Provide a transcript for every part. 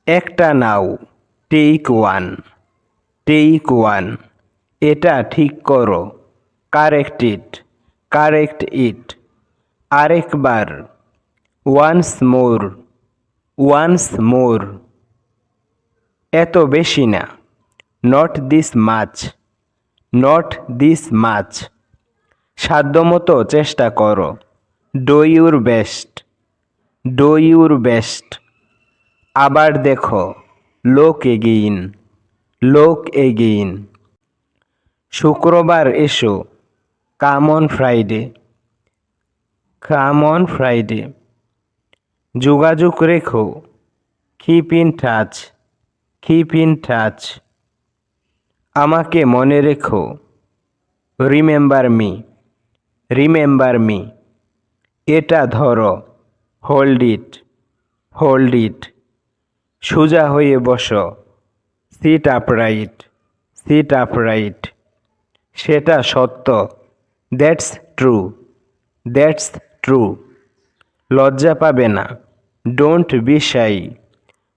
একটা নাও, take one, take one. এটা ঠিক করো, কারেক্ট ইট, কারেক্ট ইট। আরেকবার, ওয়ান্স মোর, ওয়ান্স মোর। এত বেশি না, not this much, not this much. সাধ্যমতো চেষ্টা করো, do your best, do your best. আবার দেখো, লোক এগেইন, লোক এগেইন। শুক্রবার এসো, come on Friday, come on Friday. যোগাযোগ রেখো, keep in touch, keep in touch. আমাকে মনে রেখো, রিমেম্বার মি, রিমেম্বার মি। এটা ধরো, হোল্ড ইট, হোল্ড ইট। সোজা হয়ে বসো, সিট আপরাইট, সিট আপরাইট। সেটা সত্য, দ্যাটস ট্রু, দ্যাটস ট্রু। লজ্জা পাবে না, don't be shy,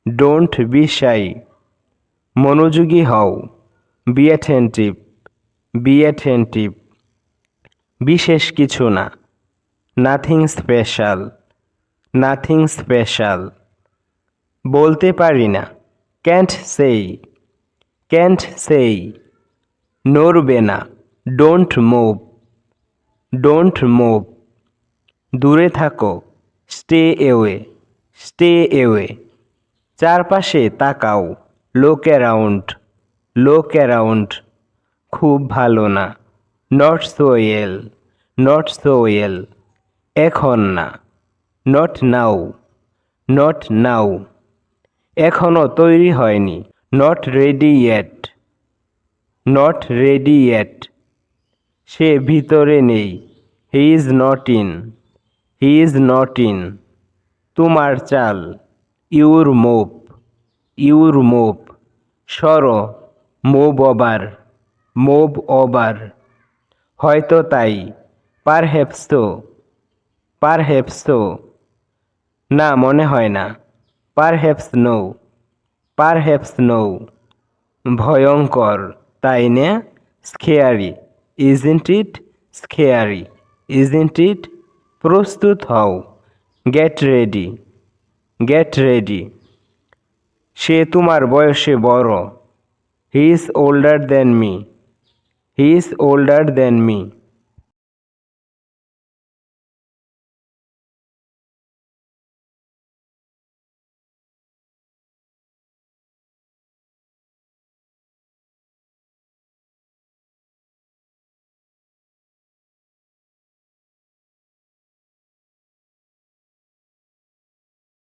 don't be shy. মনোযোগী হও, বি অ্যাটেন্টিভ, বি অ্যাটেন্টিভ। বিশেষ কিছু না, নাথিং স্পেশাল, নাথিং স্পেশাল। বলতে পারি না, ক্যান্ট সেই, ক্যান্ট সেই। নড়বে না, ডোন্ট মুভ, ডোন্ট মুভ। দূরে থাকো, স্টে এওয়ে, স্টে এওয়ে। চারপাশে তাকাও, লুক অ্যারাউন্ড, লুক অ্যারাউন্ড। খুব ভালো না, not so well, not so well. এখন না, নট নাও, নট নাও। এখনও তৈরি হয়নি, not ready yet, not ready yet. সে ভিতরে নেই, he is not in, he is not in. তোমার চাল, ইউর মুভ, ইউর মুভ। সরো, মুভ ওভার, মুভ ওভার। হয়তো তাই, পারহ্যাপস তো, পারহ্যাপস তো। না, মনে হয় না, পারহ্যাপস নো, পারহ্যাপস নো। ভয়ঙ্কর, তাই না? Scary, isn't it? Scary, isn't it? প্রস্তুত হও, গেট রেডি, গেট রেডি। সে তোমার বয়সে বড়, he is older than me, he is older than me.